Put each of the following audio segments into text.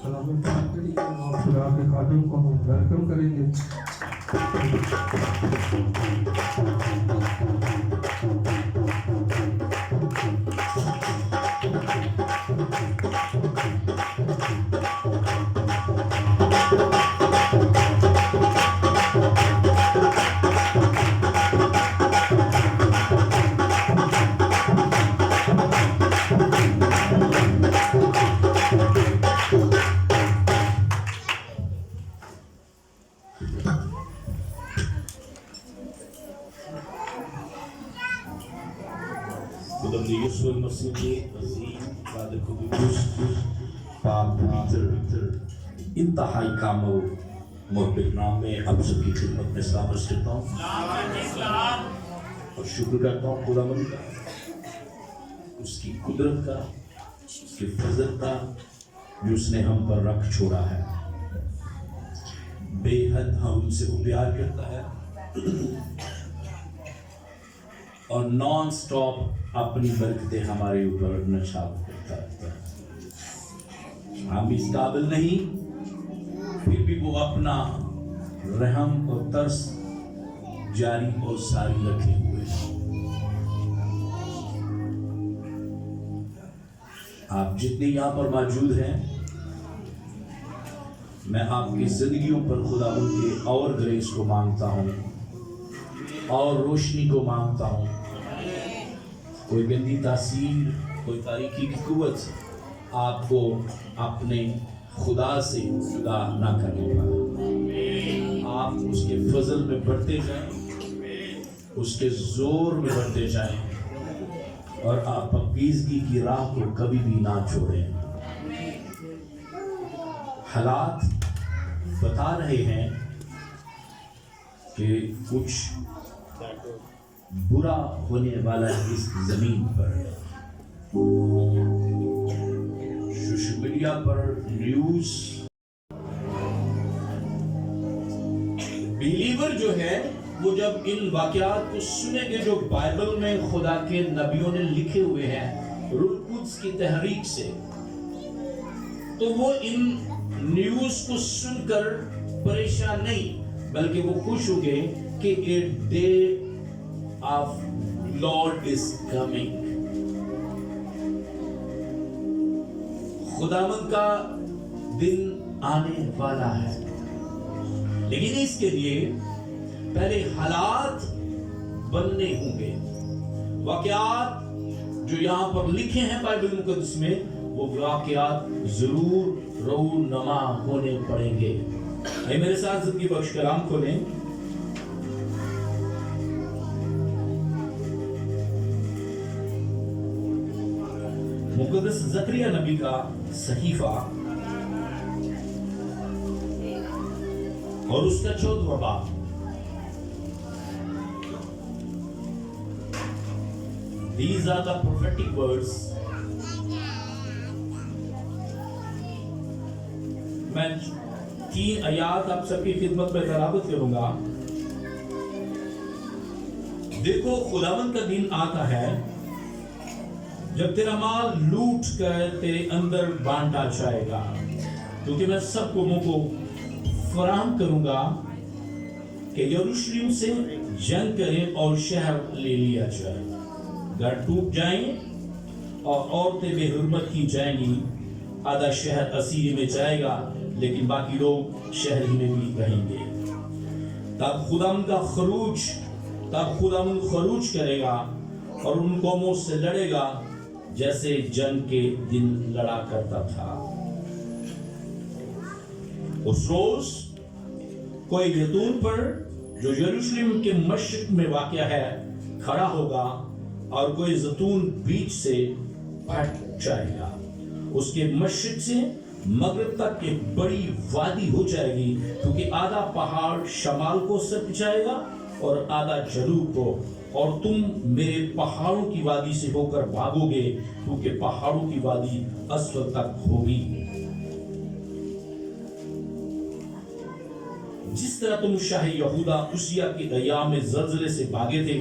سلام آپ خدا کے خادم کو ہم ویلکم کریں گے. خداوند یسوع مسیح کے عظیم وعدے کو پاک پیتر انتہائی کامل محبت نام میں آپ سب کی خدمت میں سلام عرض کرتا ہوں اور شکر کرتا ہوں خداوند کا، اس کی قدرت کا، اس کے فضل کا جو اس نے ہم پر رکھ چھوڑا ہے. بے حد ہم سے وہ پیار کرتا ہے اور نان سٹاپ اپنی برکتیں ہمارے اوپر نچھاور کرتا رہتا ہے. ہم اس قابل نہیں، پھر بھی وہ اپنا رحم اور ترس جاری اور ساری رکھے ہوئے ہیں. آپ جتنے یہاں پر موجود ہیں، میں آپ کی زندگیوں پر خداوند کے اور گریس کو مانگتا ہوں اور روشنی کو مانگتا ہوں. کوئی گندی تاثیر، کوئی تاریکی کی قوت آپ کو اپنے خدا سے جدا نہ کرنے پائے. آپ اس کے فضل میں بڑھتے جائیں، اس کے زور میں بڑھتے جائیں اور آپ پاکیزگی کی راہ کو کبھی بھی نہ چھوڑیں. حالات بتا رہے ہیں کہ کچھ برا ہونے والا ہے اس زمین پر. سوشل میڈیا پر نیوز، بیلیور جو ہے وہ جب ان واقعات کو سنیں گے جو بائبل میں خدا کے نبیوں نے لکھے ہوئے ہیں روح القدس کی تحریک سے، تو وہ ان نیوز کو سن کر پریشان نہیں بلکہ وہ خوش ہو گئے کہ a day of Lord is coming. خداوند کا دن آنے والا ہے، لیکن اس کے لیے پہلے حالات بننے ہوں گے. واقعات جو یہاں پر لکھے ہیں بائبل مقدس میں، وہ واقعات ضرور رونما ہونے پڑیں گے. اے میرے ساتھ زندگی بخش کلام کھولیں. مقدس زکریا نبی کا صحیفہ اور اس کا 14واں باب. These are the prophetic words. میں 3 آیات آپ سب کی خدمت میں تلاوت کروں گا. دیکھو خداوند کا دن آتا ہے جب تیرا مال لوٹ کر تیرے اندر بانٹا جائے گا، کیونکہ میں سب قوموں کو فراہم کروں گا کہ یروشلم سے جنگ کریں اور شہر لے لیا جائے. گھر ٹوٹ جائیں اور عورتیں بے حرمت کی جائیں گی. آدھا شہر اسیری میں جائے گا لیکن باقی لوگ شہر ہی میں بھی رہیں گے. تب خداوند خروج کرے گا اور ان قوموں سے لڑے گا جیسے جنگ کے دن لڑا کرتا تھا. اس روز کوئی زیتون پر جو یروشلم کے مشرق میں واقع ہے کھڑا ہوگا اور کوئی زیتون بیچ سے پھٹ جائے گا. اس کے مشرق سے مغرب تک ایک بڑی وادی ہو جائے گی، کیونکہ آدھا پہاڑ شمال کو سٹ جائے گا اور آدھا جنوب کو، اور تم میرے پہاڑوں کی وادی سے ہو کر بھاگو گے کیونکہ پہاڑوں کی وادی اسفل تک ہوگی. جس طرح تم شاہ یہودا عزیہ کے ایام میں زلزلے سے بھاگے تھے،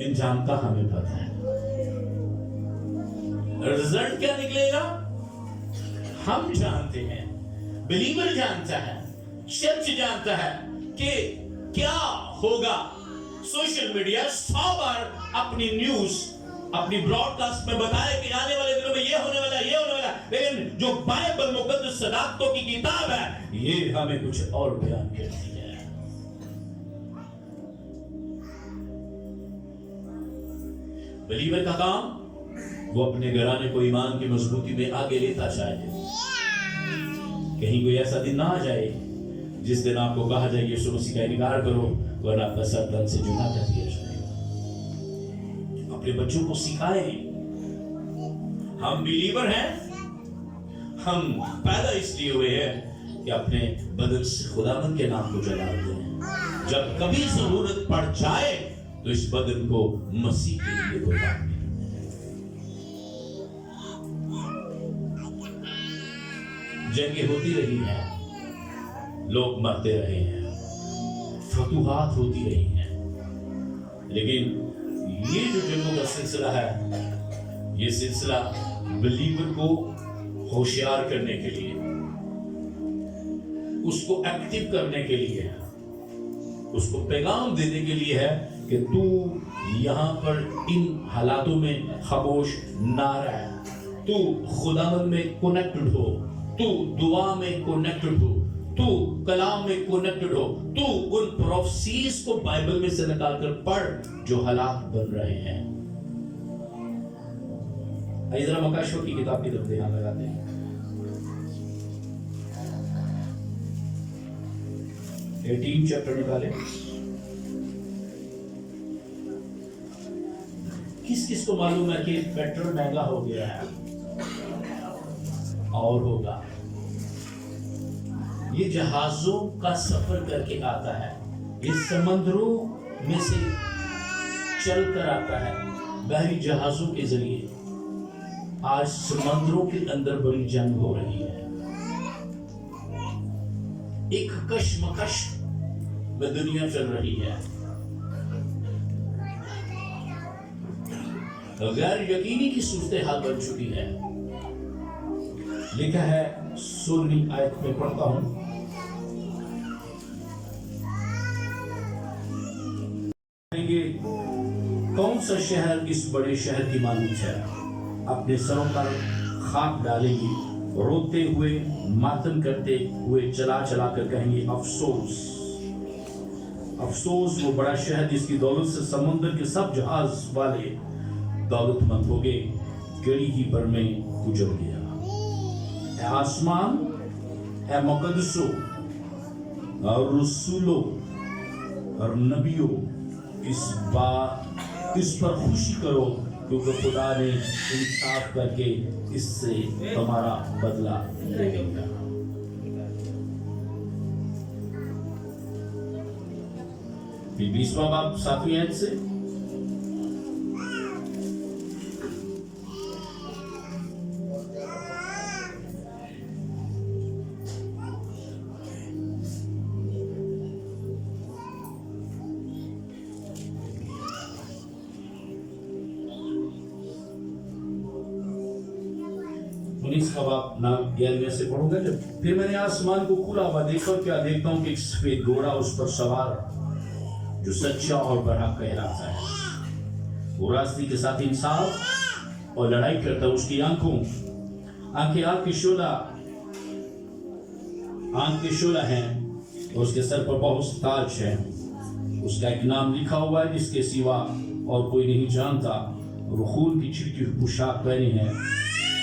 انجام کا ہمیں پتہ ہے. رزلٹ کیا نکلے گا ہم جانتے ہیں, بلیور جانتا ہے, چرچ جانتا ہے کہ کیا ہوگا. سوشل میڈیا 100 بار اپنی نیوز اپنی براڈ کاسٹ میں بتائے کہ آنے والے دنوں میں یہ ہونے والا ہے, یہ ہونے والا ہے, لیکن جو بائبل مقدس صداقتوں کی کتاب ہے یہ ہمیں کچھ اور بیان کرتی ہے. بلیور کا کام وہ اپنے گھرانے کو ایمان کی مضبوطی میں آگے لیتا چاہے. کہیں کوئی ایسا دن نہ آ جائے جس دن آپ کو کہا جائے یسوع مسیح کا انکار کرو ورنہ آپ کا سر تن سے جدا کر دیا جائے گا. اپنے بچوں کو سکھائیں ہم بلیور ہیں, ہم پیدا اس لیے ہوئے ہیں کہ اپنے بدن سے خداوند کے نام کو جلال دیں. جب کبھی ضرورت پڑ جائے تو اس بدن کو مسیح کے لیے بتا دیں. جنگیں ہوتی رہی ہیں, لوگ مرتے رہے ہیں, فتوحات ہوتی رہی ہیں, لیکن یہ جو جنگوں کا سلسلہ ہے یہ سلسلہ بلیور کو ہوشیار کرنے کے لیے, اس کو ایکٹیو کرنے کے لیے, اس کو پیغام دینے کے لیے ہے کہ تو یہاں پر ان حالاتوں میں خاموش نہ رہ, تو خداوند میں کنیکٹڈ ہو, تو دعا میں کنیکٹڈ ہو, تو کلام میں کنیکٹڈ ہو, تو ان پروفیسیز کو بائبل میں سے نکال کر پڑھ جو حالات بن رہے ہیں. آئیے ذرا مکاشفہ کی کتاب کی طرف دھیان لگاتے ہیں. 18 چیپٹر نکالے. کس کس کو معلوم ہے کہ پیٹرول مہنگا ہو گیا ہے اور ہوگا. یہ جہازوں کا سفر کر کے آتا ہے, یہ سمندروں میں سے چل کر آتا ہے, بحری جہازوں کے ذریعے. آج سمندروں کے اندر بڑی جنگ ہو رہی ہے, ایک کشمکش میں دنیا چل رہی ہے. غیر یقینی کی صورتحال بن چکی ہے. لکھا ہے 16ویں آیت میں پڑھتا ہوں, کون سا شہر اس بڑے شہر کی مانند ہے, اپنے سروں پر خاک ڈالے گی, روتے ہوئے ماتم کرتے ہوئے چلا چلا کر کہیں گے افسوس افسوس. وہ بڑا شہر جس کی دولت سے سمندر کے سب جہاز والے دولت مند ہو گئے, گڑی ہی پر میں اجڑ گیا. اے آسمان, اے مقدسوں اور رسولوں اور نبیوں, اس پر خوشی کرو کیونکہ خدا نے انصاف کر کے اس سے ہمارا بدلہ لے گا. پھر 20واں باب 7ویں آیت سے, نام 11 سے پڑھوں گا. جب پھر میں نے آسمان کو کھلا ہوا دیکھا, کیا دیکھتا ہوں کہ ایک سفید گھوڑا اس پر سوار جو سچا اور برحق کہلاتا ہے. وہ راستے کے ساتھ انصاف اور لڑائی کرتا ہے. اس کی آنکھیں آگ کے شعلہ ہیں اور اس کے سر پر بہت سے تاج ہیں. اس کا ایک نام لکھا ہوا ہے جس کے سوا اور کوئی نہیں جانتا. وہ خون کی چھڑکی ہوئی پوشاک پہنے ہیں.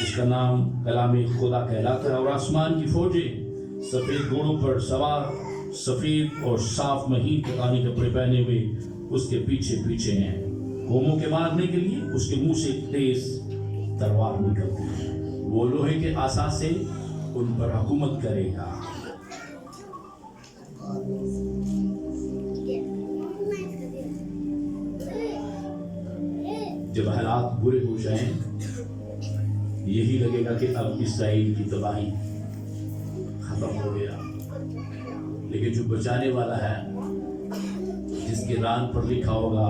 اس کا نام کلام خدا کہلاتا ہے. اور آسمان کی فوجیں سفید گھوڑوں پر سوار, سفید اور صاف مہین کتانی کپڑے پہنے ہوئے اس کے پیچھے پیچھے ہیں. قوموں کے مارنے کے لیے اس کے منہ سے ایک تیز تلوار نکلتی ہے. وہ لوہے کے عصا سے ان پر حکومت کرے گا. جب حالات برے ہو جائیں یہی لگے گا کہ اب اسرائیل کی تباہی ختم ہو گیا, لیکن جو بچانے والا ہے, جس کے ران پر لکھا ہوگا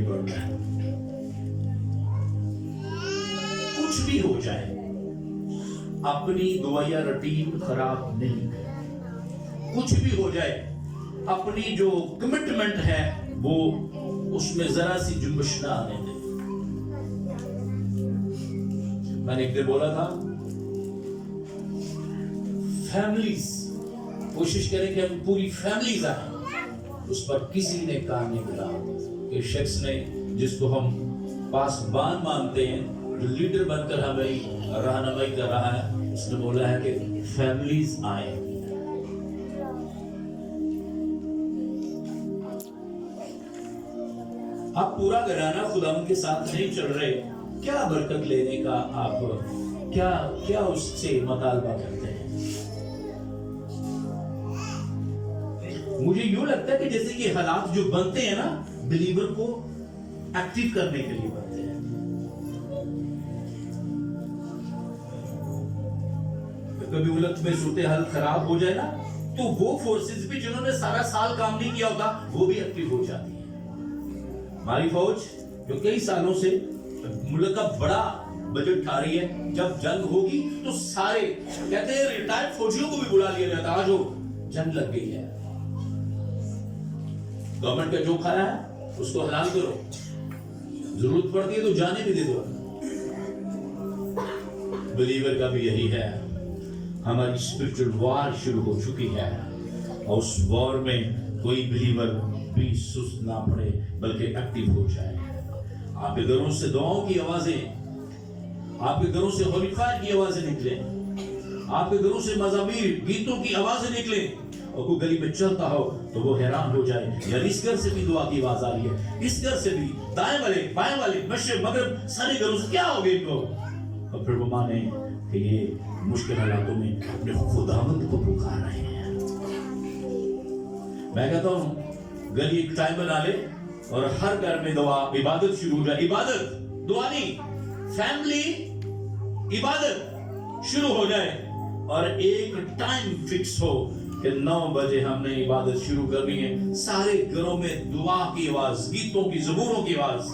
آگے بڑھنا ہے. کچھ بھی ہو جائے اپنی دعائیہ روٹین خراب نہیں کریں. کچھ بھی ہو جائے اپنی جو کمٹمنٹ ہے وہ اس میں ذرا سی جنبش نہ آنے دیں. میں نے ایک دن بولا تھا فیملیز کوشش کریں کہ ہم پوری فیملیز آئیں. اس پر کسی نے کام نہیں ملا. ایک شخص نے جس کو ہم پاسبان مانتے ہیں جو لیڈر بن کر ہمیں رہنمائی کر رہا ہے, اس نے بولا ہے کہ فیملیز آئیں. آپ پورا گھرانہ خداوند کے ساتھ نہیں چل رہے, کیا برکت لینے کا آپ کیا اس سے مطالبہ کرتے ہیں؟ مجھے یوں لگتا ہے کہ جیسے کہ حالات جو بنتے ہیں نا بلیور کو ایکٹیو کرنے کے لیے بنتے ہیں. کبھی الٹ میں صورتحال خراب ہو جائے نا تو وہ فورسز بھی جنہوں نے سارا سال کام نہیں کیا ہوتا وہ بھی ایکٹیو ہو جاتی ہے. ہماری فوج جو کئی سالوں سے ملک کا بڑا بجٹ اٹھا رہی ہے, جب جنگ ہوگی تو سارے کہتے ہیں ریٹائرڈ فوجیوں کو بھی بلا لیا جاتا. آج وہ جنگ لگ گئی ہے, گورنمنٹ کا جو کھانا ہے اس کو حلال کرو, ضرورت پڑتی ہے تو جانے بھی دے دو. بلیور کا بھی یہی ہے. ہماری اسپرچل وار شروع ہو چکی ہے اور اس وار میں کوئی بلیور بھی سست نہ پڑے بلکہ ایکٹیو ہو جائے. آپ کے گھروں سے دعاؤں کی آوازیں, آپ کے گھروں سے ہولی فائر کی آوازیں نکلیں, آپ کے گھروں سے مزامیر گیتوں کی آوازیں نکلیں, اور کوئی گلی میں چلتا ہو تو وہ حیران ہو جائے یار اس گھر سے بھی دعا کی آواز آ رہی ہے, اس گھر سے بھی, دائیں والے بائیں والے مشرق مغرب سارے گھروں سے کیا ہو گئے ان کو. اور پھر وہ مانے کہ یہ مشکل حالاتوں میں اپنے خداوند کو پکار رہے ہیں. میں کہتا ہوں گلی ایک ٹائم بنا لے اور ہر گھر میں دعا عبادت شروع ہو جائے. عبادت دعا نہیں, فیملی عبادت شروع ہو جائے اور ایک ٹائم فکس ہو کہ 9 بجے ہم نے عبادت شروع کرنی ہے. سارے گھروں میں دعا کی آواز, گیتوں کی, زبوروں کی آواز.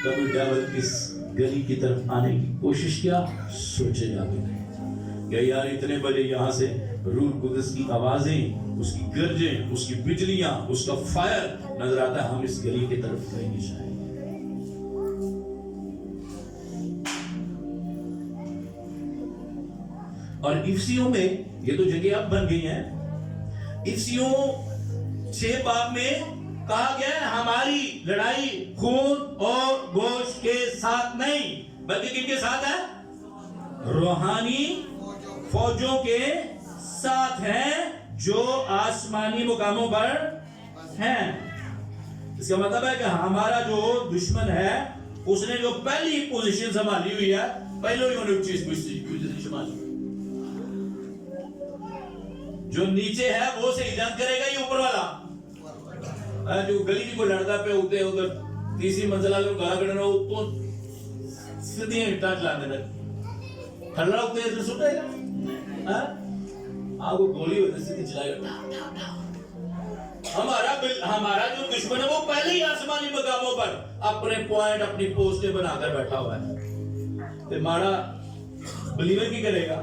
کبھی ڈیول اس گلی کی طرف آنے کی کوشش کیا, سوچے گا بھی نہیں کہ یار اتنے بجے یہاں سے روح قدس کی آوازیں, اس کی گرجیں, اس کی بجلیاں, اس کا فائر نظر آتا ہے, ہم اس گلی کی طرف کہیں نہیں جائیں. اور افسیوں میں یہ تو جگہ اب بن گئی ہیں. افسیوں 6 باب میں کہا گیا ہے ہماری لڑائی خون اور گوشت کے ساتھ نہیں بلکہ کن کے ساتھ ہے؟ روحانی فوجوں کے ساتھ ہیں جو آسمانی مقاموں پر ہیں. اس کا مطلب ہے کہ ہمارا جو دشمن ہے اس نے جو پہلی پوزیشن سنبھالی ہوئی ہے, پہلے ہی انہوں چیز پوزیشن سنبھالی, جو نیچے ہے وہ صحیح جنگ کرے گا, یہ اوپر والا جو گلی کو لڑتا پہ ہوتے ادھر تیسری منزلہ لوگ گھر کھڑے ہو تو سیدھی اٹا چلانے لگے, کھڑا ہوتے ادھر سٹے گا, آپ کو گولی ہوتے سیدھی چلائے گا. ہمارا جو دشمن ہے وہ پہلے ہی آسمانی مقاموں پر اپنے پوائنٹ, اپنی پوسٹیں بنا کر بیٹھا ہوا ہے. تو مارا بلیور کی کرے گا,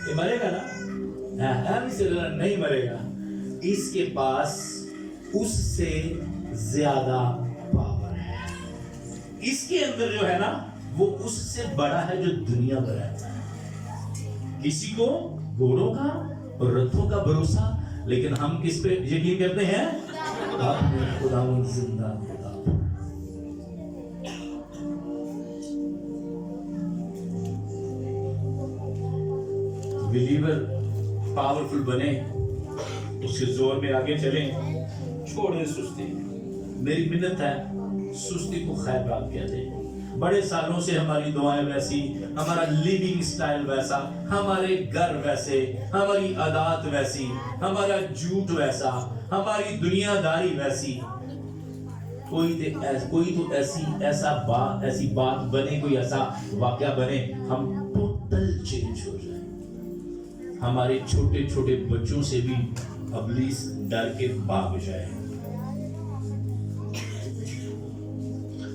یہ مرے گا نا, نہیں مرے گا. اس کے پاس اس سے زیادہ پاور ہے. اس کے اندر جو ہے نا وہ اس سے بڑا ہے جو دنیا پر ہے. کسی کو گھوڑوں کا اور رتھوں کا بھروسہ, لیکن ہم کس پہ یقین کرتے ہیں؟ اپنے خداوند زندہ خدا. بلیور پاورفل بنے, اس کے زور میں آگے چلیں, چھوڑیں سستی. میری منت ہے سستی کو خیر بات کہتے ہیں. بڑے سالوں سے ہماری دعائیں ویسی, ہمارا لیونگ سٹائل ویسا, ہمارے گھر ویسے, ہماری عادات ویسی, ہمارا جھوٹ ویسا, ہماری دنیا داری ویسی. کوئی تو ایسی بات بنے, کوئی ایسا واقعہ بنے, ہم ٹوٹل چینج ہو جائیں. ہمارے چھوٹے چھوٹے بچوں سے بھی ابلیس ڈر کے بھاگ جائے.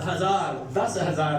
1000 10,000